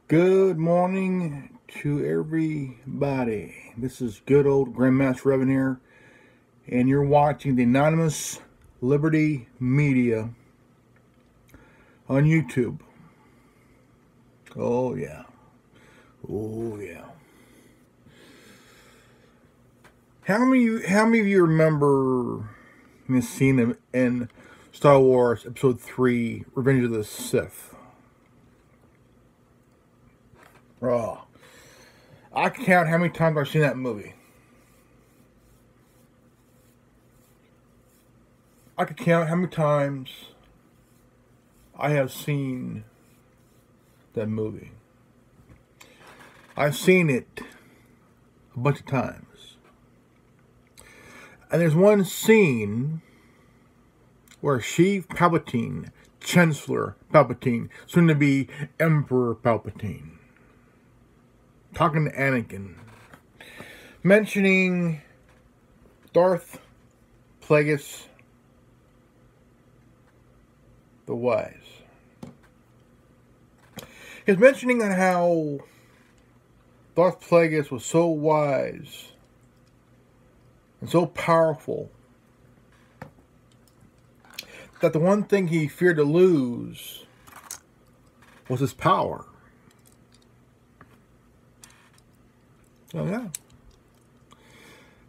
Good morning to everybody. This is good old Grandmaster Revan here, and you're watching the Anonymous Liberty Media on YouTube. Oh yeah. Oh yeah. How many of you remember this scene in Star Wars Episode 3, Revenge of the Sith? Oh, I can count how many times I've seen that movie. I could count how many times I have seen that movie. I've seen it a bunch of times. And there's one scene where Sheev Palpatine, Chancellor Palpatine, soon to be Emperor Palpatine, talking to Anakin, mentioning Darth Plagueis the Wise. He's mentioning on how Darth Plagueis was so wise and so powerful that the one thing he feared to lose was his power. Oh yeah.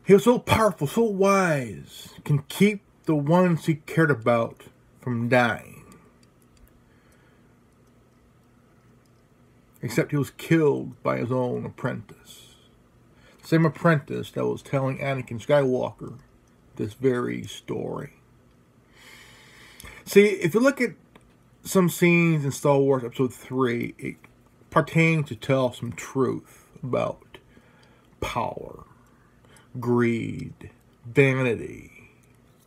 He was so powerful, so wise, can keep the ones he cared about from dying. Except he was killed by his own apprentice. The same apprentice that was telling Anakin Skywalker this very story. See, if you look at some scenes in Star Wars Episode 3, it pertains to tell some truth about power, greed, vanity,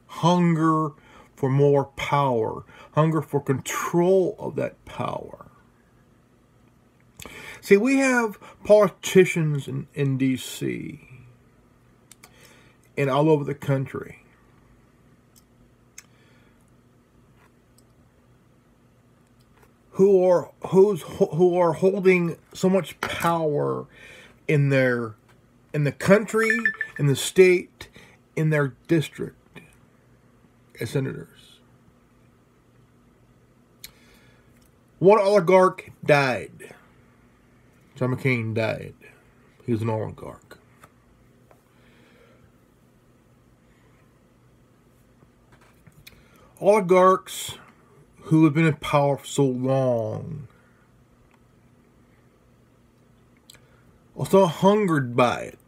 hunger for more power, hunger for control of that power. See, we have politicians in D.C. and all over the country who are holding so much power in the country, in the state, in their district as senators. One oligarch died. John McCain died. He was an oligarch. Oligarchs who have been in power for so long are so hungered by it,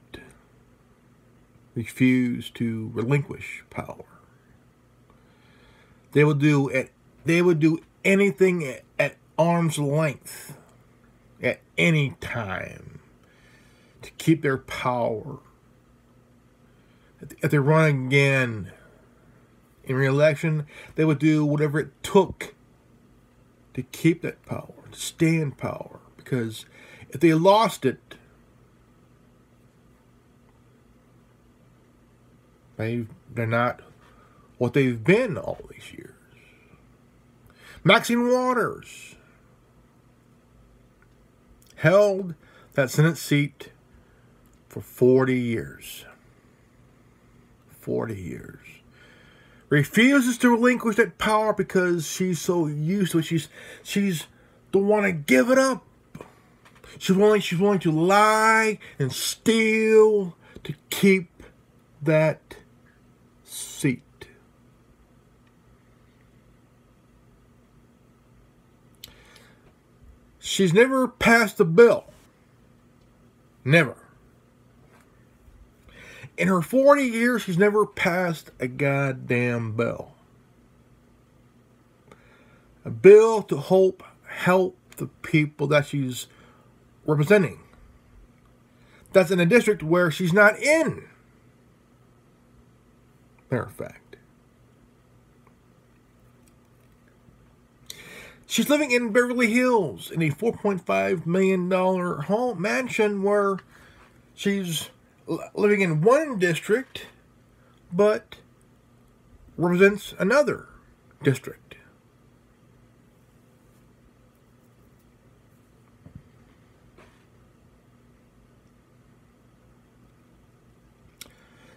refuse to relinquish power. They would do anything at arm's length at any time to keep their power. If they run again in re-election, they would do whatever it took to keep that power, to stay in power. Because if they lost it, they're not what they've been all these years. Maxine Waters held that Senate seat for 40 years. 40 years. Refuses to relinquish that power because she's so used to it. She's don't want to give it up. She's willing to lie and steal to keep that seat. She's never passed a bill. Never. In her 40 years, she's never passed a goddamn bill. A bill to help the people that she's representing. That's in a district where she's not in. Matter of fact. She's living in Beverly Hills in a $4.5 million home mansion where she's living in one district, but represents another district.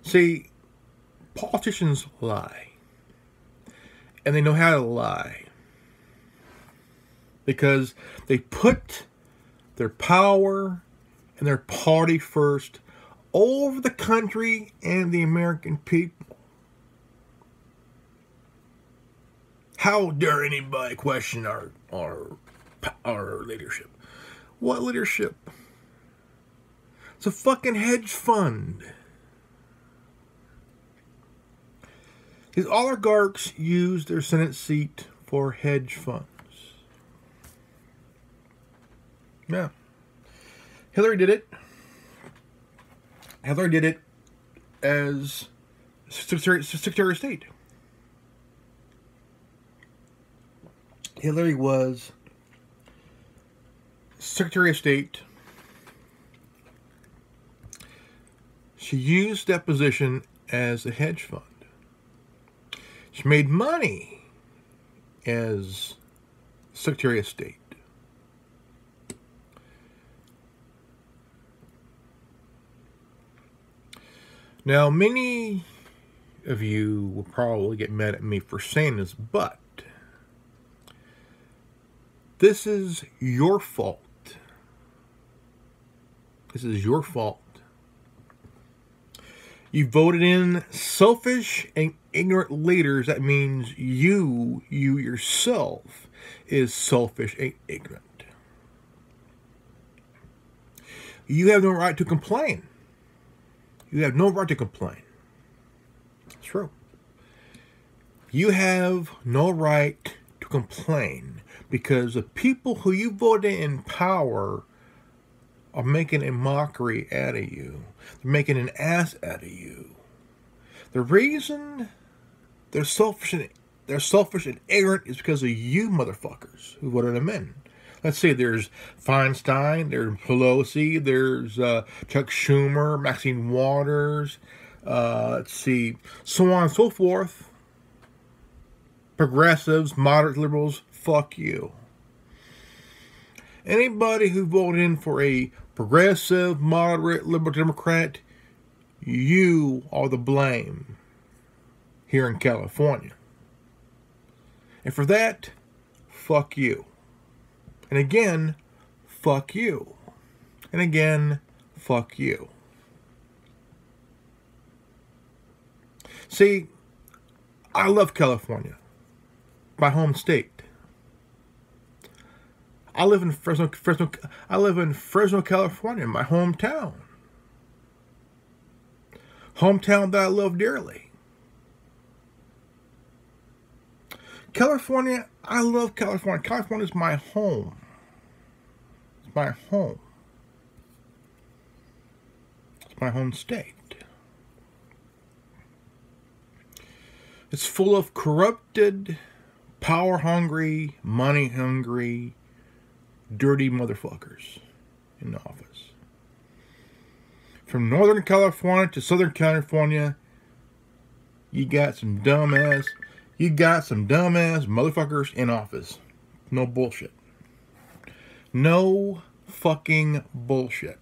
See, politicians lie. And they know how to lie. Because they put their power and their party first over the country and the American people. How dare anybody question our leadership? What leadership? It's a fucking hedge fund. These oligarchs use their Senate seat for hedge funds. Yeah. Hillary did it. Hillary did it as Secretary of State. Hillary was Secretary of State. She used that position as a hedge fund. She made money as Secretary of State. Now, many of you will probably get mad at me for saying this, but this is your fault. This is your fault. You voted in selfish and ignorant leaders. That means you yourself is selfish and ignorant. You have no right to complain. You have no right to complain. It's true. You have no right to complain because the people who you voted in power are making a mockery out of you. They're making an ass out of you. The reason they're selfish and ignorant is because of you motherfuckers who voted them in. Let's see, there's Feinstein, there's Pelosi, there's Chuck Schumer, Maxine Waters, let's see, so on and so forth. Progressives, moderate liberals, fuck you. Anybody who voted in for a progressive, moderate, liberal Democrat, you are the blame here in California. And for that, fuck you. And again, fuck you. And again, fuck you. See, I love California, my home state. I live in Fresno, California, my hometown. Hometown that I love dearly. California, I love California. California is my home. It's my home. It's my home state. It's full of corrupted, power-hungry, money-hungry, dirty motherfuckers in the office. From Northern California to Southern California, you got some dumbass motherfuckers in office. No bullshit. No fucking bullshit.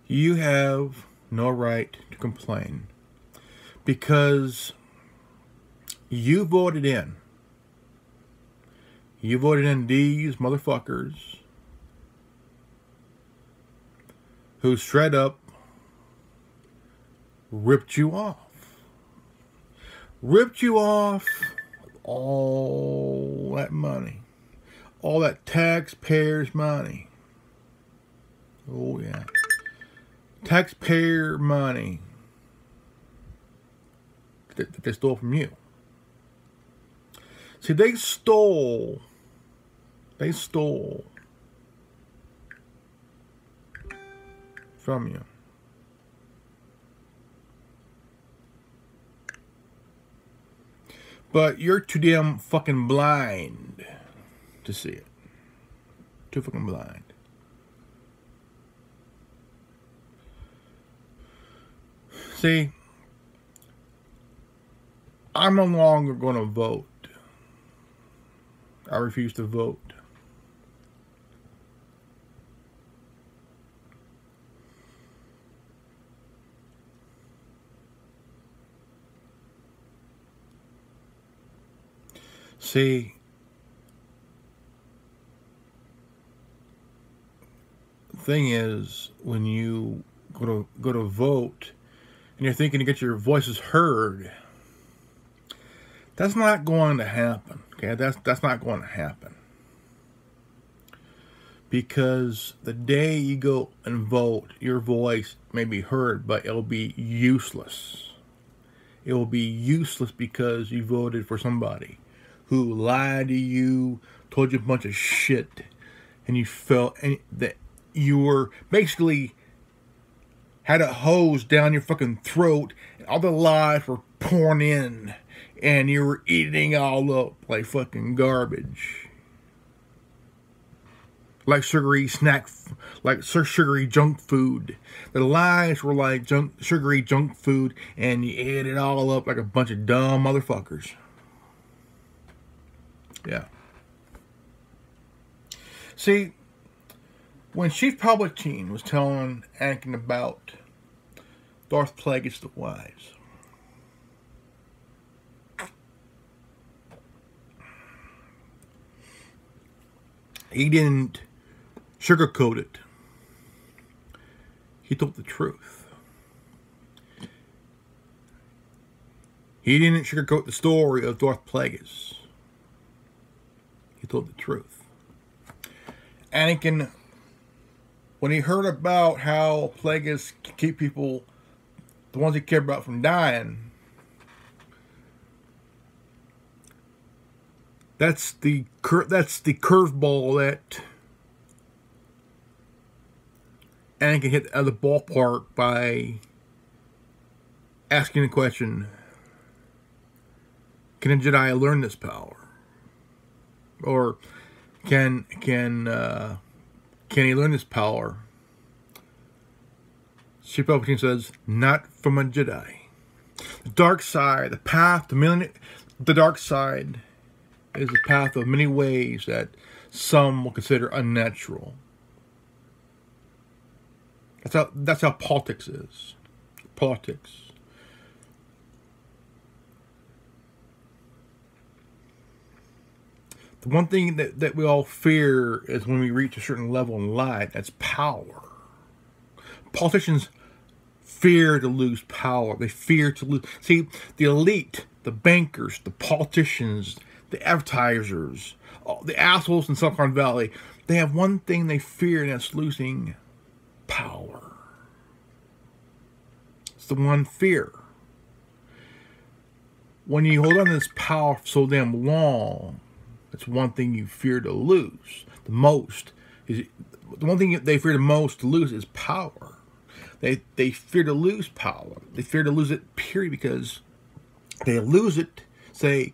You have no right to complain because you voted in. You voted in these motherfuckers who straight up ripped you off. Ripped you off all that money. All that taxpayers' money. Oh, yeah. Taxpayer money that they stole from you. See, they stole from you. But you're too damn fucking blind to see it. Too fucking blind. See, I'm no longer going to vote. I refuse to vote. See, the thing is, when you go to vote and you're thinking to get your voices heard, that's not going to happen. Okay, that's not going to happen. Because the day you go and vote, your voice may be heard, but it'll be useless. It will be useless because you voted for somebody who lied to you, told you a bunch of shit, and you felt that you were basically had a hose down your fucking throat, and all the lies were pouring in, and you were eating all up like fucking garbage. Like sugary sugary junk food. The lies were like sugary junk food, and you ate it all up like a bunch of dumb motherfuckers. Yeah. See, when Chief Palpatine was telling Anakin about Darth Plagueis the Wise, he didn't sugarcoat it. He told the truth. He didn't sugarcoat the story of Darth Plagueis. He told the truth. Anakin, when he heard about how Plagueis could keep people, the ones he cared about, from dying, that's the curveball that Anakin hit out of the ballpark by asking the question, can a Jedi learn this power? Or can he learn this power? Chief Palpatine says, not from a Jedi. The dark side, the path to the dark side is a path of many ways that some will consider unnatural. That's how politics is. Politics. The one thing that we all fear is when we reach a certain level in life, that's power. Politicians fear to lose power. They fear to lose. See, the elite, the bankers, the politicians, the advertisers, the assholes in Silicon Valley, they have one thing they fear, and that's losing power. It's the one fear. When you hold on to this power for so damn long, that's one thing you fear to lose the most. The one thing they fear the most to lose is power. They fear to lose power. They fear to lose it, period, because they lose it. Say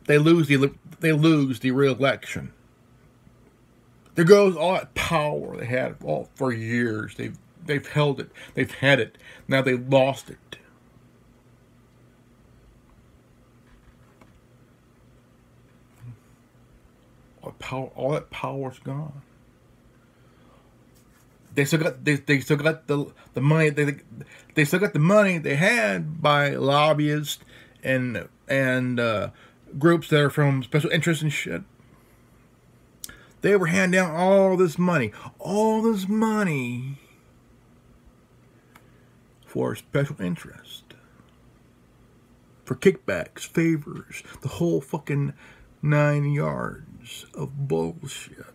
they lose the re-election. There goes all that power they had all for years. They've held it. They've had it. Now they lost it. All that power's gone. They still got the money. They still got the money they had by lobbyists and groups that are from special interests and shit. They were handing down all this money for special interest, for kickbacks, favors, the whole fucking 9 yards of bullshit.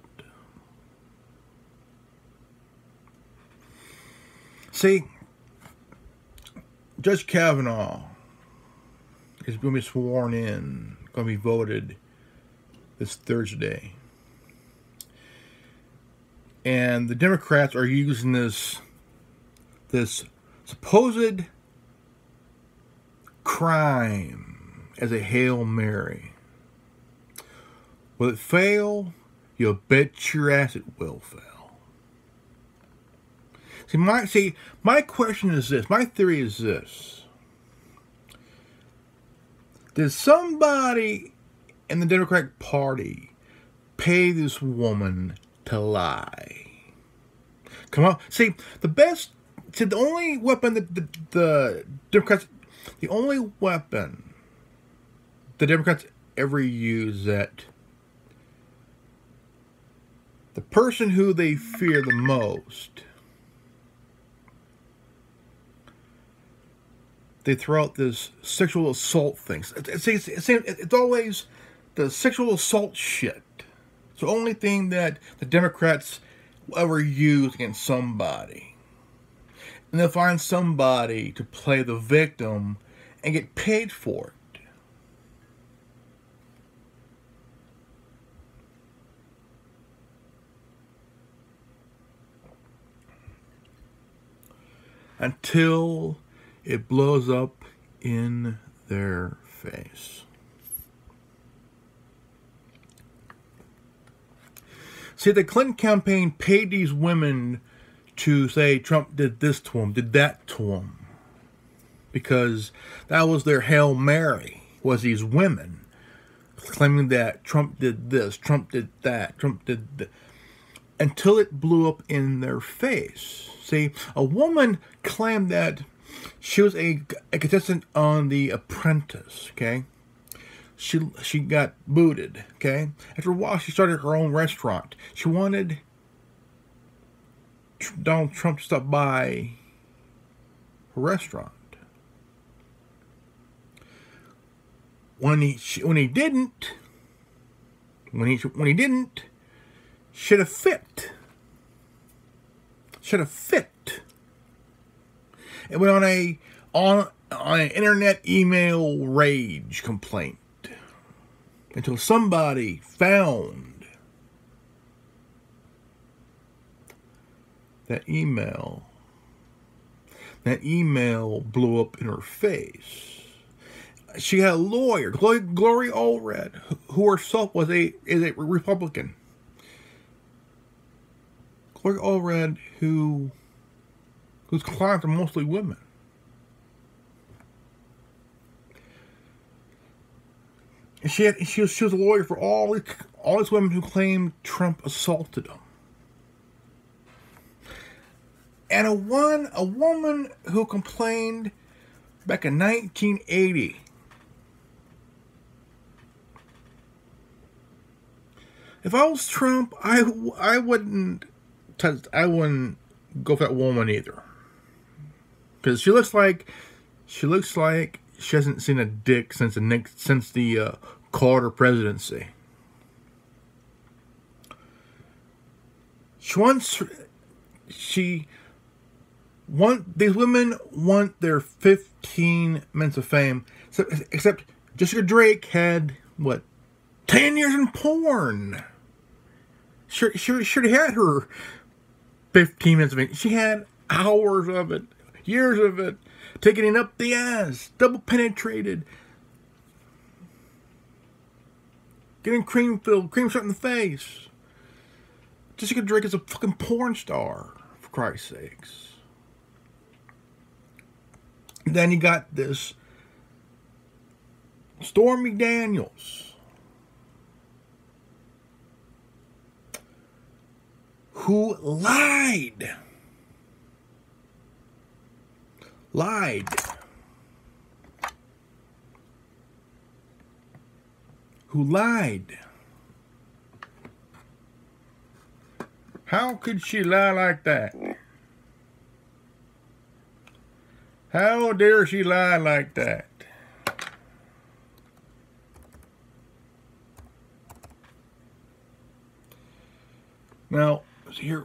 See, Judge Kavanaugh is going to be sworn in, going to be voted this Thursday. And the Democrats are using this supposed crime as a Hail Mary. Will it fail? You'll bet your ass it will fail. My question is this. My theory is this. Did somebody in the Democratic Party pay this woman to lie? Come on. See, the only weapon that the Democrats, the only weapon the Democrats ever use, that the person who they fear the most, they throw out this sexual assault thing. It's always the sexual assault shit. It's the only thing that the Democrats will ever use against somebody. And they'll find somebody to play the victim and get paid for it. Until it blows up in their face. See, the Clinton campaign paid these women to say Trump did this to him, did that to him. Because that was their Hail Mary, was these women claiming that Trump did this, Trump did that, Trump did that. Until it blew up in their face. See, a woman claimed that she was a contestant on The Apprentice, okay? She got booted, okay? After a while, she started her own restaurant. She wanted Donald Trump to stop by her restaurant. When he didn't, should have fit. Should have fit. It went on an internet email rage complaint until somebody found that email. That email blew up in her face. She had a lawyer, Gloria Allred, who herself is a Republican. Gloria Allred, whose clients are mostly women. And she was a lawyer for all these women who claimed Trump assaulted them. And a woman who complained back in 1980. If I was Trump, I wouldn't go for that woman either, because she looks like she hasn't seen a dick since the Carter presidency. These women want their 15 minutes of fame. Except Jessica Drake had 10 years in porn. She had her 15 minutes of it. She had hours of it, years of it, taking it up the ass, double penetrated, getting cream shot in the face. Jessica Drake is a fucking porn star, for Christ's sakes. Then you got this Stormy Daniels, who lied. How could she lie like that? How dare she lie like that? Now, here.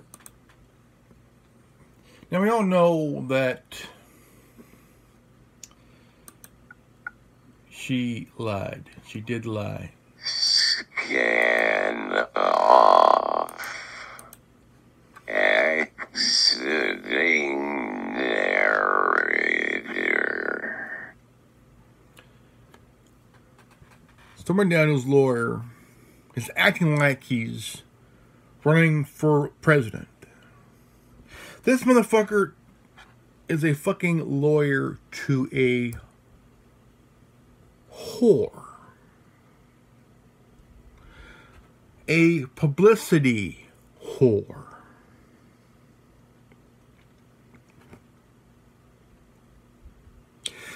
Now we all know that she lied. She did lie. Scan off. Exiting narrator. Stormy Daniels' lawyer is acting like he's running for president. This motherfucker is a fucking lawyer to a whore. A publicity whore.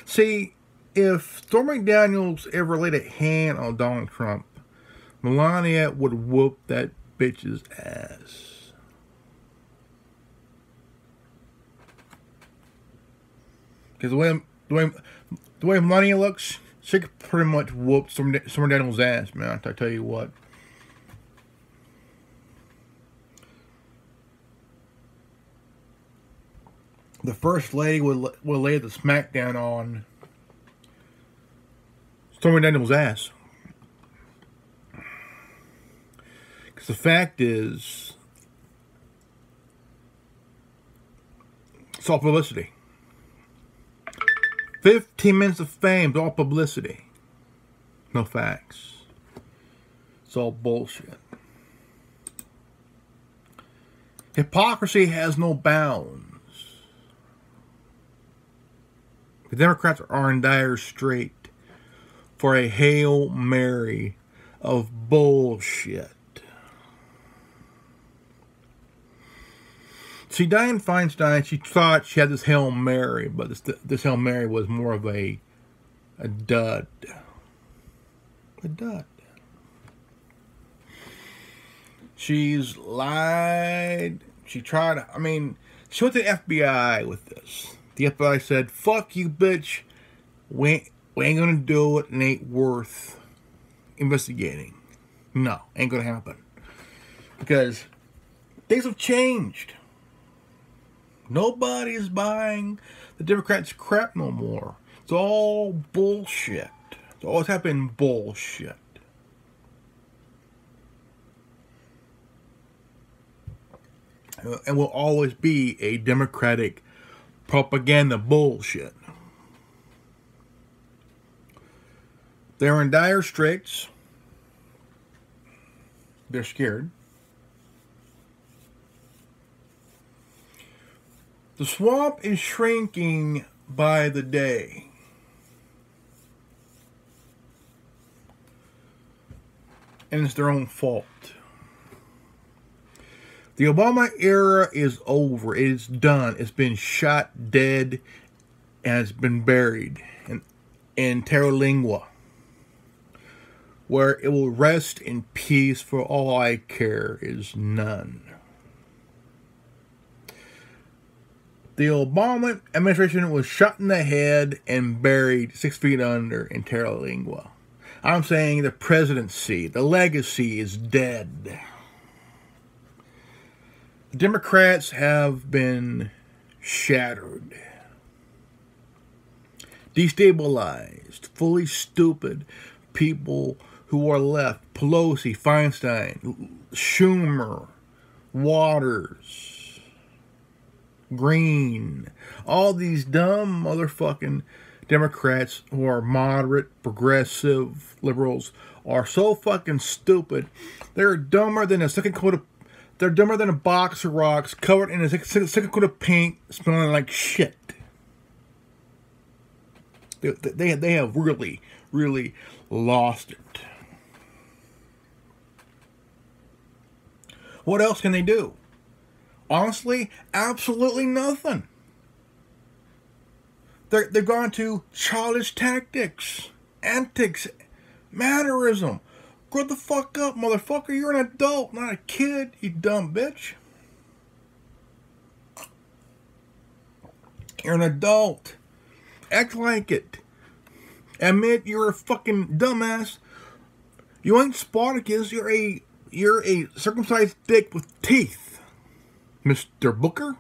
See, if Stormy Daniels ever laid a hand on Donald Trump, Melania would whoop that bitch's ass. Because the way Melania looks, she could pretty much whoop Stormy Daniels' ass, man. I tell you what. The first lady would lay the smackdown on Stormy Daniels' ass. Because the fact is, it's all publicity. 15 minutes of fame is all publicity. No facts. It's all bullshit. Hypocrisy has no bounds. The Democrats are in dire strait for a Hail Mary of bullshit. See, Dianne Feinstein, she thought she had this Hail Mary, but this Hail Mary was more of a dud. A dud. She's lied. She tried, she went to the FBI with this. The FBI said, fuck you, bitch. We ain't gonna do it, and ain't worth investigating. No, ain't gonna happen. Because things have changed. Nobody is buying the Democrats' crap no more. It's all bullshit. It's always happened bullshit. And will always be a Democratic propaganda bullshit. They're in dire straits. They're scared. The swamp is shrinking by the day. And it's their own fault. The Obama era is over. It is done. It's been shot dead and it's been buried in terra lingua, where it will rest in peace, for all I care is none. The Obama administration was shot in the head and buried 6 feet under in terra lingua. I'm saying the presidency, the legacy is dead. The Democrats have been shattered, destabilized, fully stupid people who are left. Pelosi, Feinstein, Schumer, Waters, Green, all these dumb motherfucking Democrats who are moderate, progressive, liberals are so fucking stupid. They're dumber than a second coat of... They're dumber than a box of rocks covered in a second coat of paint, smelling like shit. They have really, really lost it. What else can they do? Honestly, absolutely nothing. They're gone to childish tactics, antics, mannerism. Grow the fuck up, motherfucker. You're an adult, not a kid, you dumb bitch. You're an adult. Act like it. Admit you're a fucking dumbass. You ain't Spartacus. You're a circumcised dick with teeth, Mr. Booker.